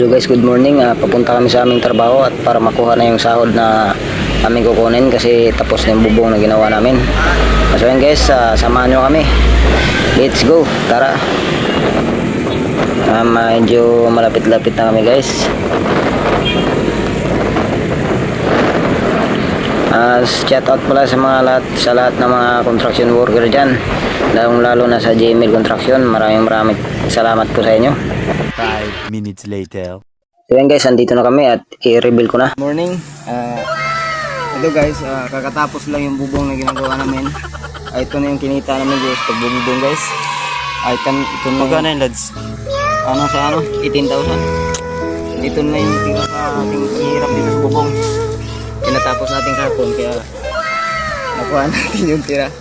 Hello guys, good morning. Papunta kami sa aming trabaho at para makuha na yung sahod na aming kukunin kasi tapos na yung bubong na ginawa namin. So yan guys, samahan nyo kami. Let's go, tara. Medyo malapit-lapit na kami guys. Shout out pala sa lahat ng mga construction worker dyan, lalong-lalo na sa JML Construction. Maraming salamat po sa inyo. 5 minutes later. So yan guys, andito na kami at i-reveal ko na. Morning. Hello guys, kakatapos lang yung bubong na ginagawa namin. Ito na yung kinita namin guys, pagbubong guys. Ito na Magkano yung lads? sa 18,000. Ito na yung tira sa ating hirap dito sa bubong. Kinatapos natin kahapon kaya nakuha natin yung tira.